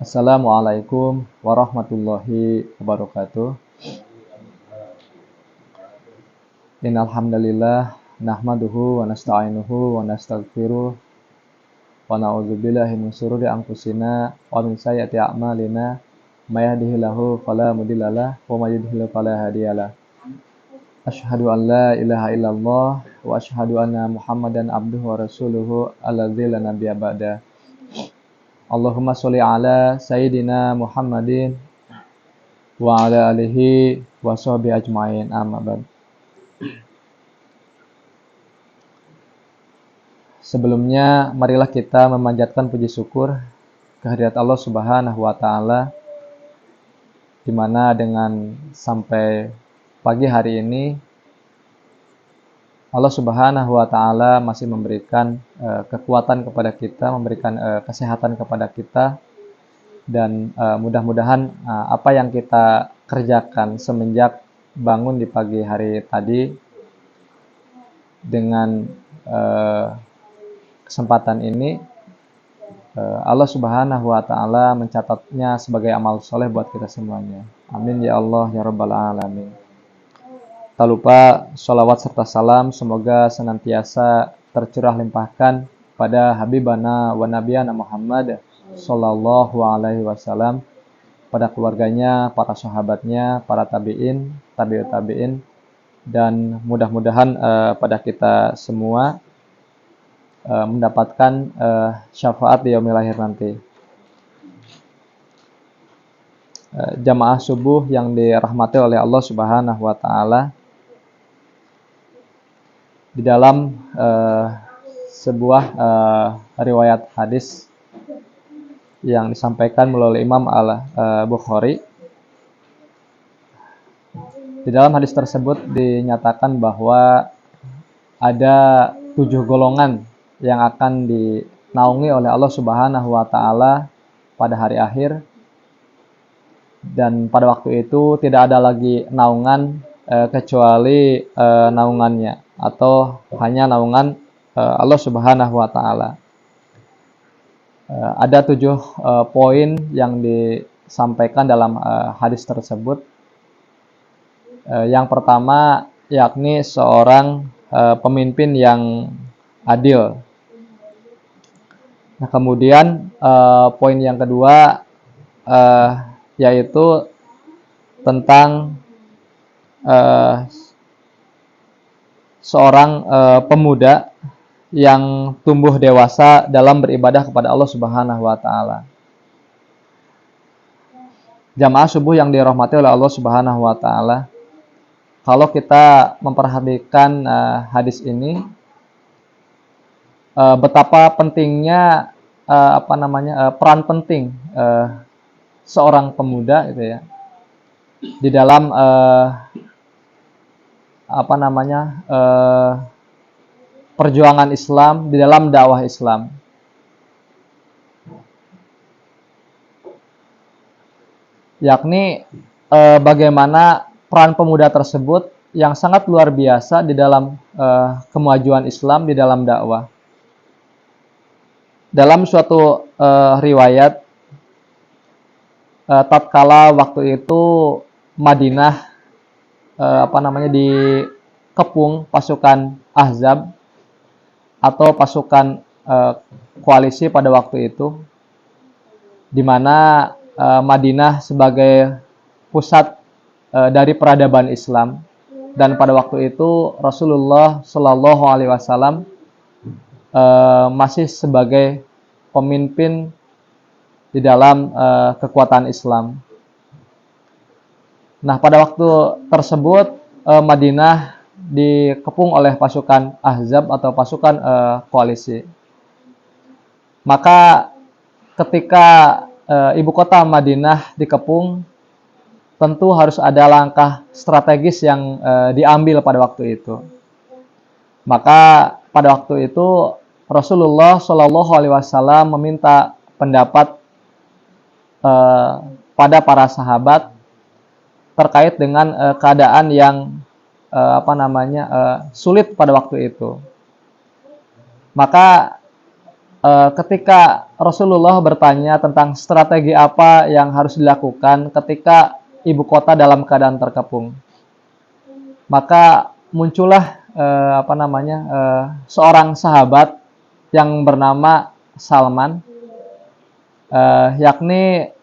Assalamualaikum warahmatullahi wabarakatuh. Innal hamdalillah nahmaduhu wa nasta'inuhu wa nastaghfiruh wa na'udzubillahi min shururi anfusina wa min sayyiati a'malina may yahdihillahu fala mudhillalah wa may yudhlil fala hadiyalah. Asyhadu an la ilaha illallah wa asyhadu anna Muhammadan abduhu wa rasuluhu alladzi la nabiyya ba'da. Allahumma sholli ala sayyidina Muhammadin wa ala alihi wa sahbihi ajmain, amma ba'd. Sebelumnya marilah kita memanjatkan puji syukur kehadirat Allah Subhanahu wa taala, di mana dengan sampai pagi hari ini Allah Subhanahu wa taala masih memberikan kekuatan kepada kita, memberikan kesehatan kepada kita, dan mudah-mudahan apa yang kita kerjakan semenjak bangun di pagi hari tadi, dengan kesempatan ini Allah Subhanahu wa taala mencatatnya sebagai amal soleh buat kita semuanya. Amin ya Allah ya rabbal alamin. Tak lupa sholawat serta salam semoga senantiasa tercurah limpahkan pada Habibana wa Nabiyana Muhammad sallallahu alaihi wasallam, pada keluarganya, para sahabatnya, para tabi'in, tabi'ut tabi'in, dan mudah-mudahan pada kita semua mendapatkan syafaat di yaumil akhir nanti. Jamaah subuh yang dirahmati oleh Allah Subhanahu wa taala, di dalam sebuah riwayat hadis yang disampaikan melalui Imam Al-Bukhari, di dalam hadis tersebut dinyatakan bahwa ada 7 golongan yang akan dinaungi oleh Allah Subhanahu wa taala pada hari akhir, dan pada waktu itu tidak ada lagi naungan kecuali naungannya, atau hanya naungan Allah Subhanahu wa taala. Ada 7 poin yang disampaikan dalam hadis tersebut. Yang pertama yakni seorang pemimpin yang adil. Nah, kemudian poin yang kedua yaitu tentang seorang pemuda yang tumbuh dewasa dalam beribadah kepada Allah Subhanahu wa taala. Jamaah subuh yang dirahmati oleh Allah Subhanahu wa taala, kalau kita memperhatikan hadis ini, betapa pentingnya peran penting seorang pemuda gitu ya di dalam perjuangan Islam, di dalam dakwah Islam. Yakni bagaimana peran pemuda tersebut yang sangat luar biasa di dalam kemajuan Islam, di dalam dakwah. Dalam suatu riwayat, tatkala waktu itu Madinah dikepung pasukan Ahzab atau pasukan koalisi pada waktu itu, di mana Madinah sebagai pusat dari peradaban Islam, dan pada waktu itu Rasulullah Shallallahu Alaihi Wasallam masih sebagai pemimpin di dalam kekuatan Islam. Nah, pada waktu tersebut Madinah dikepung oleh pasukan Ahzab atau pasukan koalisi. Maka ketika ibu kota Madinah dikepung, tentu harus ada langkah strategis yang diambil pada waktu itu. Maka pada waktu itu Rasulullah Shallallahu Alaihi Wasallam meminta pendapat pada para sahabat terkait dengan keadaan yang sulit pada waktu itu. Maka ketika Rasulullah bertanya tentang strategi apa yang harus dilakukan ketika ibu kota dalam keadaan terkepung, maka muncullah seorang sahabat yang bernama Salman, yakni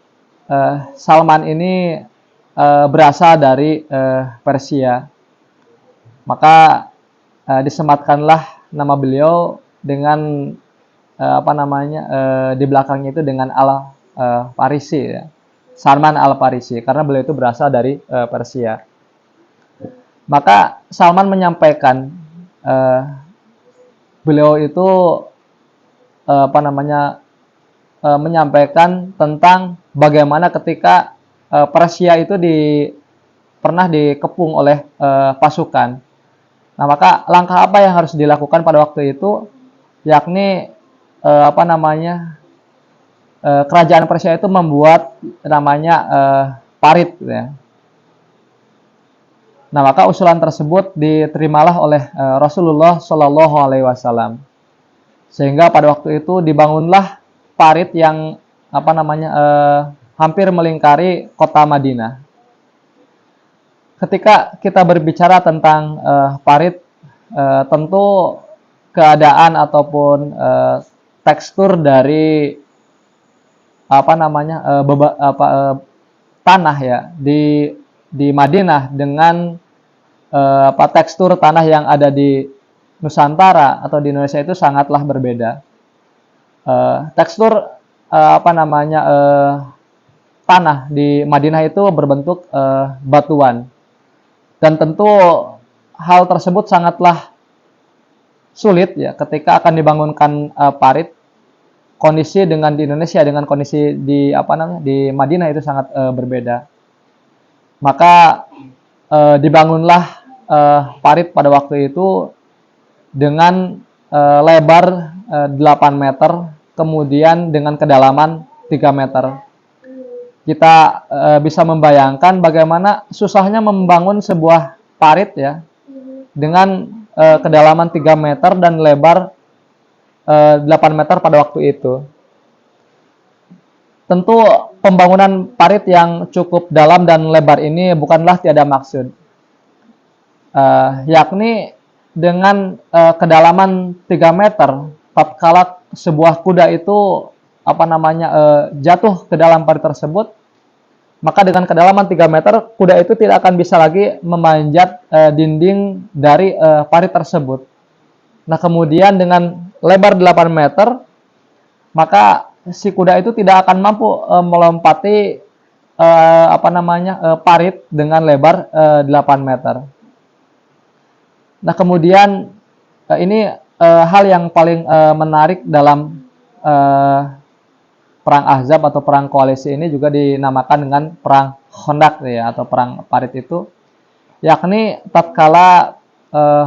Salman ini berasal dari Persia. Maka disematkanlah nama beliau dengan di belakangnya itu dengan Al-Farisi ya. Salman Al-Farisi karena beliau itu berasal dari Persia. Maka Salman menyampaikan beliau itu menyampaikan tentang bagaimana ketika Persia itu pernah dikepung oleh pasukan. Nah, maka langkah apa yang harus dilakukan pada waktu itu, yakni kerajaan Persia itu membuat namanya parit ya. Nah, maka usulan tersebut diterimalah oleh Rasulullah Shallallahu Alaihi Wasallam, sehingga pada waktu itu dibangunlah parit yang hampir melingkari kota Madinah. Ketika kita berbicara tentang parit, tentu keadaan ataupun tekstur dari tanah ya di Madinah dengan tekstur tanah yang ada di Nusantara atau di Indonesia itu sangatlah berbeda. Tekstur tanah di Madinah itu berbentuk batuan. Dan tentu hal tersebut sangatlah sulit ya ketika akan dibangunkan parit. Kondisi dengan di Indonesia dengan kondisi di Madinah itu sangat berbeda. Maka dibangunlah parit pada waktu itu dengan lebar 8 meter, kemudian dengan kedalaman 3 meter. Kita bisa membayangkan bagaimana susahnya membangun sebuah parit ya dengan kedalaman 3 meter dan lebar 8 meter pada waktu itu. Tentu pembangunan parit yang cukup dalam dan lebar ini bukanlah tiada maksud, yakni dengan kedalaman 3 meter, tatkala sebuah kuda itu jatuh ke dalam parit tersebut, maka dengan kedalaman 3 meter, kuda itu tidak akan bisa lagi memanjat dinding dari parit tersebut. Nah, kemudian dengan lebar 8 meter, maka si kuda itu tidak akan mampu melompati parit dengan lebar 8 meter. Nah, kemudian ini hal yang paling menarik dalam perang Ahzab atau perang koalisi ini juga dinamakan dengan perang Khandaq ya, atau perang parit itu, yakni tatkala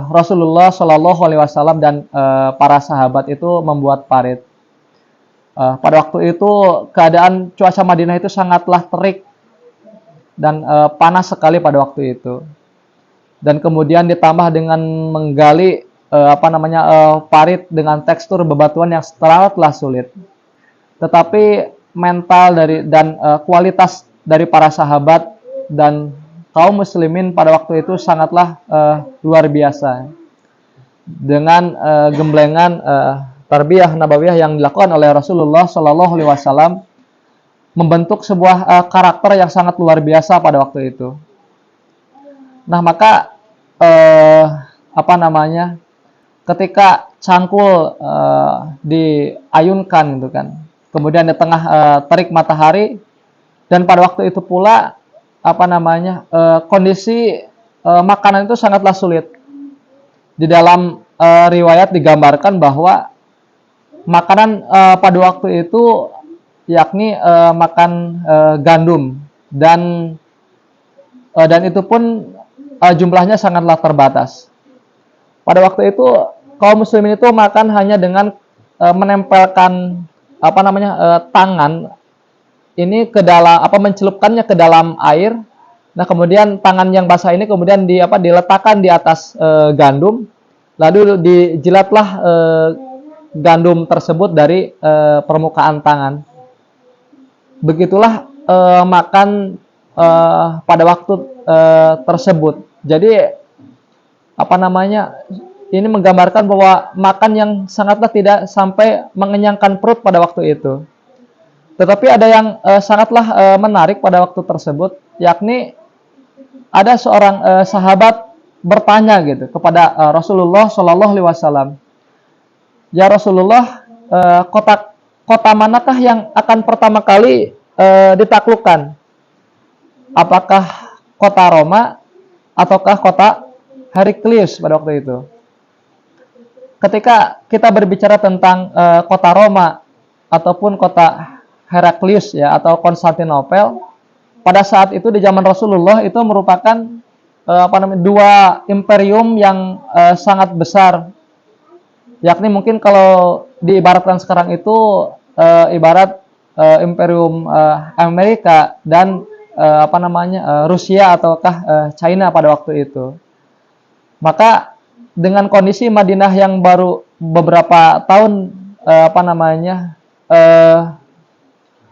Rasulullah Shallallahu Alaihi Wasallam dan para sahabat itu membuat parit. Pada waktu itu keadaan cuaca Madinah itu sangatlah terik dan panas sekali pada waktu itu. Dan kemudian ditambah dengan menggali parit dengan tekstur bebatuan yang sangatlah sulit. Tetapi mental dan kualitas dari para sahabat dan kaum muslimin pada waktu itu sangatlah luar biasa. Dengan gemblengan tarbiyah nabawiyah yang dilakukan oleh Rasulullah Shallallahu Alaihi Wasallam, membentuk sebuah karakter yang sangat luar biasa pada waktu itu. Nah, maka ketika cangkul diayunkan gitu kan, kemudian di tengah terik matahari, dan pada waktu itu pula kondisi makanan itu sangatlah sulit. Di dalam riwayat digambarkan bahwa makanan pada waktu itu yakni makan gandum, dan itu pun jumlahnya sangatlah terbatas. Pada waktu itu kaum muslimin itu makan hanya dengan menempelkan tangan ini ke dalam mencelupkannya ke dalam air. Nah, kemudian tangan yang basah ini kemudian diletakkan di atas gandum, lalu dijilatlah gandum tersebut dari permukaan tangan. Begitulah makan pada waktu tersebut. Jadi apa namanya? Ini menggambarkan bahwa makan yang sangatlah tidak sampai mengenyangkan perut pada waktu itu. Tetapi ada yang sangatlah menarik pada waktu tersebut, yakni ada seorang sahabat bertanya gitu kepada Rasulullah Shallallahu Alaihi Wasallam, ya Rasulullah, kota kota manakah yang akan pertama kali ditaklukkan? Apakah kota Roma ataukah kota Heraklius pada waktu itu? Ketika kita berbicara tentang kota Roma ataupun kota Heraklius ya atau Konstantinopel, pada saat itu di zaman Rasulullah itu merupakan dua imperium yang sangat besar, yakni mungkin kalau diibaratkan sekarang itu ibarat imperium Amerika dan Rusia ataukah China pada waktu itu. Maka dengan kondisi Madinah yang baru beberapa tahun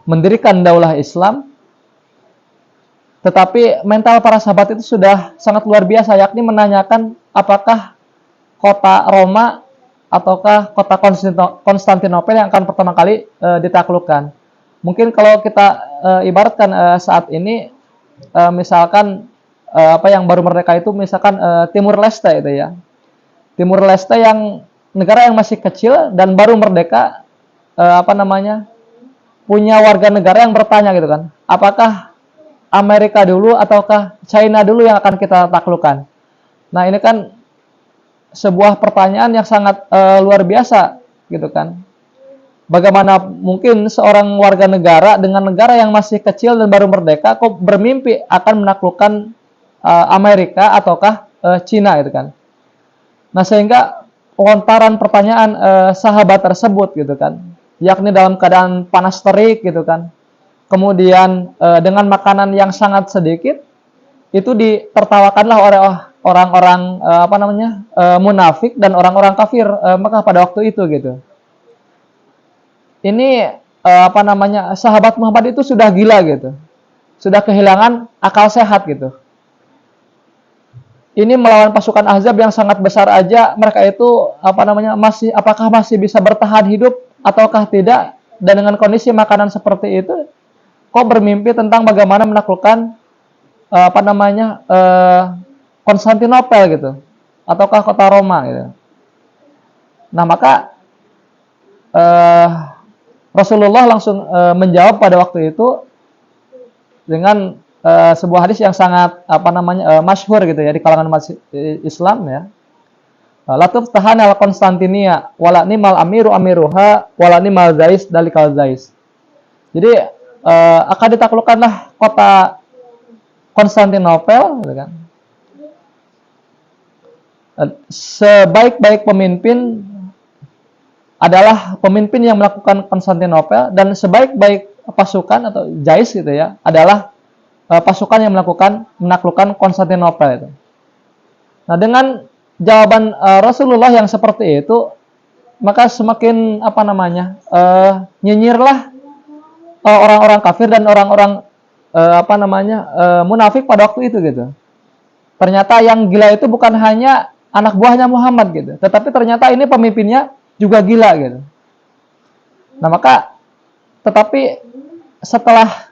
mendirikan daulah Islam, tetapi mental para sahabat itu sudah sangat luar biasa, yakni menanyakan apakah kota Roma ataukah kota Konstantinopel yang akan pertama kali ditaklukkan. Mungkin kalau kita ibaratkan saat ini misalkan yang baru merdeka itu misalkan Timur Leste itu ya. Timur Leste yang negara yang masih kecil dan baru merdeka punya warga negara yang bertanya gitu kan. Apakah Amerika dulu ataukah China dulu yang akan kita taklukkan? Nah, ini kan sebuah pertanyaan yang sangat luar biasa gitu kan. Bagaimana mungkin seorang warga negara dengan negara yang masih kecil dan baru merdeka kok bermimpi akan menaklukkan Amerika ataukah Cina gitu kan. Nah, sehingga lontaran pertanyaan sahabat tersebut gitu kan, yakni dalam keadaan panas terik gitu kan. Kemudian dengan makanan yang sangat sedikit itu ditertawakanlah oleh orang-orang munafik dan orang-orang kafir Mekah pada waktu itu gitu. Ini sahabat Muhammad itu sudah gila gitu. Sudah kehilangan akal sehat gitu. Ini melawan pasukan Ahzab yang sangat besar aja, mereka itu apakah masih bisa bertahan hidup ataukah tidak? Dan dengan kondisi makanan seperti itu, kok bermimpi tentang bagaimana menaklukkan Konstantinopel gitu, ataukah kota Roma gitu. Nah, maka Rasulullah langsung menjawab pada waktu itu dengan sebuah hadis yang sangat masyhur gitu ya di kalangan umat Islam ya. Latuf tahan al Konstantinia wala nimal amiru amiruha wala nimal zais dalikal zais. Jadi akan ditaklukkanlah kota Konstantinopel gitu kan. Sebaik-baik pemimpin adalah pemimpin yang melakukan Konstantinopel, dan sebaik-baik pasukan atau jais gitu ya adalah pasukan yang menaklukkan Konstantinopel itu. Nah, dengan jawaban Rasulullah yang seperti itu, maka semakin nyinyirlah orang-orang kafir dan orang-orang munafik pada waktu itu gitu. Ternyata yang gila itu bukan hanya anak buahnya Muhammad gitu, tetapi ternyata ini pemimpinnya juga gila gitu. Nah, maka tetapi setelah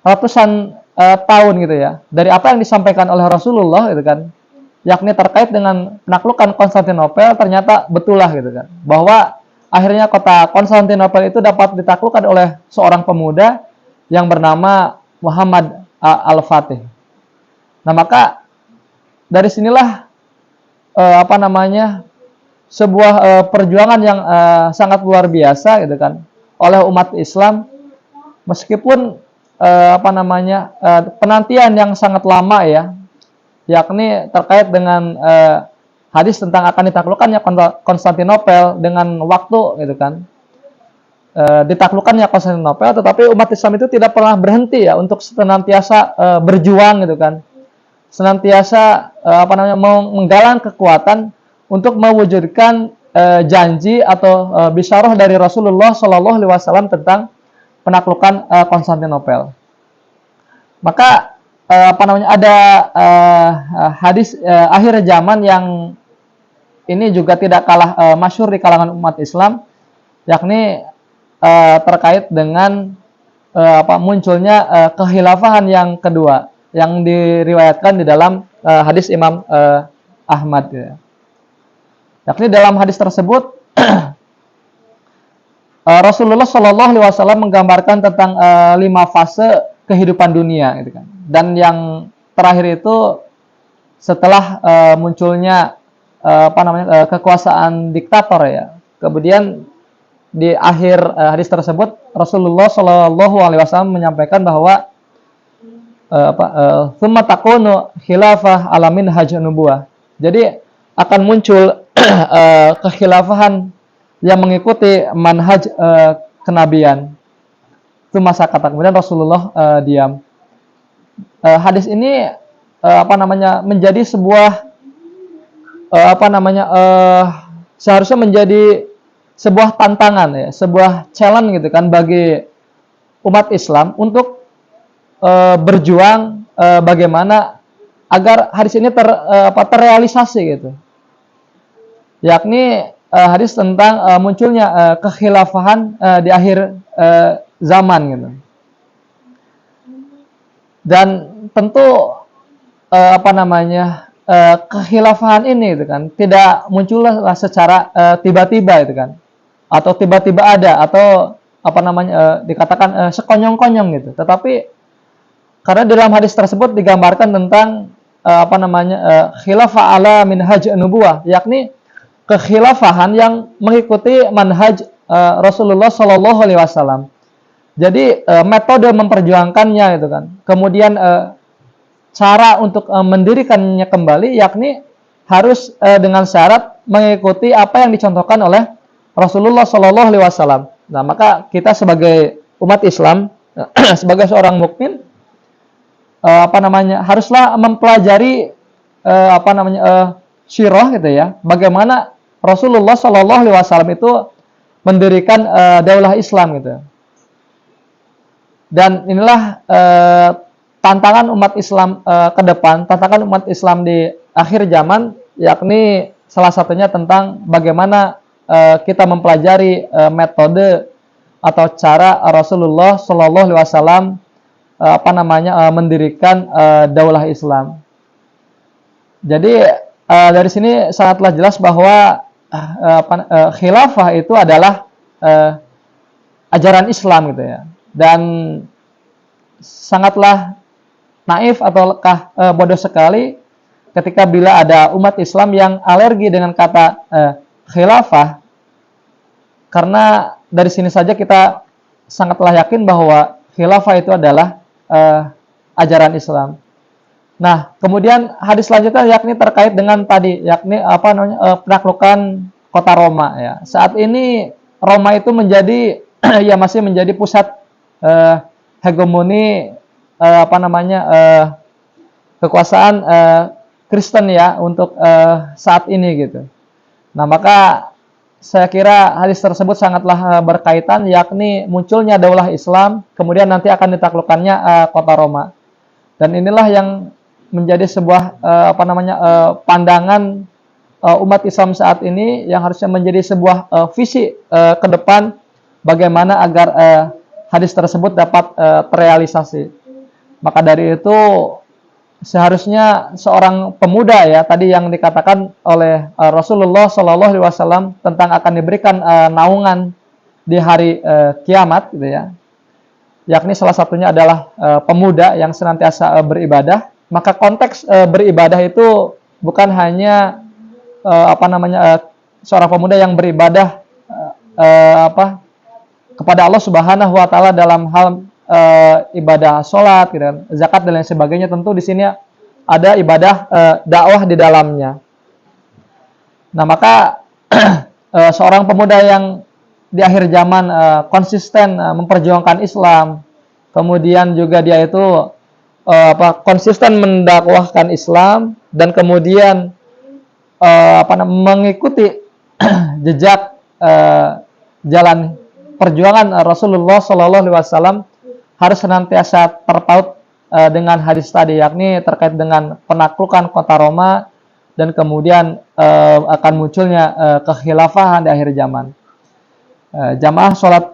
ratusan tahun gitu ya dari apa yang disampaikan oleh Rasulullah gitu kan, yakni terkait dengan penaklukan Konstantinopel, ternyata betul lah gitu kan, bahwa akhirnya kota Konstantinopel itu dapat ditaklukkan oleh seorang pemuda yang bernama Muhammad Al-Fatih. Nah, maka dari sinilah sebuah perjuangan yang sangat luar biasa gitu kan oleh umat Islam, meskipun penantian yang sangat lama ya, yakni terkait dengan hadis tentang akan ditaklukkannya Konstantinopel dengan waktu gitu kan, ditaklukkannya Konstantinopel, tetapi umat Islam itu tidak pernah berhenti ya untuk senantiasa berjuang gitu kan, senantiasa menggalang kekuatan untuk mewujudkan janji atau bisyarah dari Rasulullah Shallallahu Alaihi Wasallam tentang penaklukan Konstantinopel. Maka ada hadis akhir zaman yang ini juga tidak kalah masyhur di kalangan umat Islam, yakni terkait dengan munculnya kekhilafahan yang kedua yang diriwayatkan di dalam hadis Imam Ahmad, ya. Yakni dalam hadis tersebut Rasulullah Shallallahu Alaihi Wasallam menggambarkan tentang 5 fase kehidupan dunia, gitu kan. Dan yang terakhir itu setelah munculnya kekuasaan diktator, ya. Kemudian di akhir hadis tersebut Rasulullah Shallallahu Alaihi Wasallam menyampaikan bahwa tsumma takunu khilafah ala minhaj nubuwah. Jadi akan muncul kekhilafahan yang mengikuti manhaj kenabian. Itu masa kata. Kemudian Rasulullah diam. Hadis ini menjadi sebuah seharusnya menjadi sebuah tantangan, ya, sebuah challenge, gitu kan, bagi umat Islam untuk berjuang bagaimana agar hadis ini terrealisasi, gitu. Yakni hadis tentang munculnya kekhilafahan di akhir zaman, gitu. Dan tentu kekhilafahan ini, gitu kan, tidak muncullah secara tiba-tiba, gitu kan, atau tiba-tiba ada, atau dikatakan sekonyong-konyong, gitu. Tetapi karena dalam hadis tersebut digambarkan tentang khilafah ala minhaj nubuwah, yakni kekhilafahan yang mengikuti manhaj Rasulullah Shallallahu Alaihi Wasallam. Jadi metode memperjuangkannya, gitu kan. Kemudian cara untuk mendirikannya kembali, yakni harus dengan syarat mengikuti apa yang dicontohkan oleh Rasulullah Shallallahu Alaihi Wasallam. Nah, maka kita sebagai umat Islam, sebagai seorang mukmin, haruslah mempelajari sirah, gitu ya, bagaimana Rasulullah Shallallahu Alaihi Wasallam itu mendirikan daulah Islam, gitu. Dan inilah tantangan umat Islam ke depan, tantangan umat Islam di akhir zaman, yakni salah satunya tentang bagaimana kita mempelajari metode atau cara Rasulullah Shallallahu Alaihi Wasallam mendirikan daulah Islam. Jadi dari sini sangatlah jelas bahwa khilafah itu adalah ajaran Islam, gitu ya. Dan sangatlah naif atau bodoh sekali ketika bila ada umat Islam yang alergi dengan kata khilafah, karena dari sini saja kita sangatlah yakin bahwa khilafah itu adalah ajaran Islam. Nah, kemudian hadis selanjutnya yakni terkait dengan tadi, yakni penaklukan kota Roma, ya. Saat ini Roma itu menjadi ya masih menjadi pusat hegemoni kekuasaan Kristen, ya, untuk saat ini, gitu. Nah, maka saya kira hadis tersebut sangatlah berkaitan, yakni munculnya daulah Islam, kemudian nanti akan ditaklukkannya kota Roma. Dan inilah yang menjadi sebuah pandangan umat Islam saat ini, yang harusnya menjadi sebuah visi ke depan bagaimana agar hadis tersebut dapat terrealisasi. Maka dari itu seharusnya seorang pemuda, ya, tadi yang dikatakan oleh Rasulullah Shallallahu Alaihi Wasallam tentang akan diberikan naungan di hari kiamat, gitu ya, yakni salah satunya adalah pemuda yang senantiasa beribadah. Maka konteks beribadah itu bukan hanya seorang pemuda yang beribadah kepada Allah Subhanahu wa taala dalam hal ibadah sholat, gitu, zakat dan lain sebagainya. Tentu di sini ada ibadah dakwah di dalamnya. Nah, maka seorang pemuda yang di akhir zaman konsisten memperjuangkan Islam, kemudian juga dia itu konsisten mendakwahkan Islam, dan kemudian mengikuti jejak jalan perjuangan Rasulullah Shallallahu Alaihi Wasallam harus senantiasa terpaut dengan hadis tadi, yakni terkait dengan penaklukan kota Roma dan kemudian akan munculnya kekhilafahan di akhir zaman. Jamaah sholat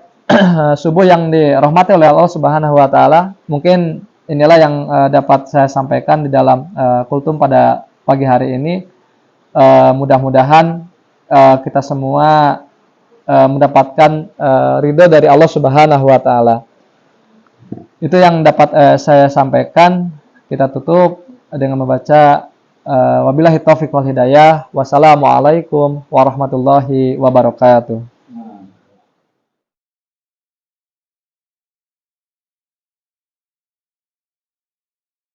subuh yang dirahmati oleh Allah Subhanahu Wa Taala, mungkin inilah yang dapat saya sampaikan di dalam kultum pada pagi hari ini. Mudah-mudahan kita semua mendapatkan ridho dari Allah Subhanahu Wa Taala. Itu yang dapat saya sampaikan. Kita tutup dengan membaca wabillahi taufiq wal hidayah. Wassalamualaikum warahmatullahi wabarakatuh.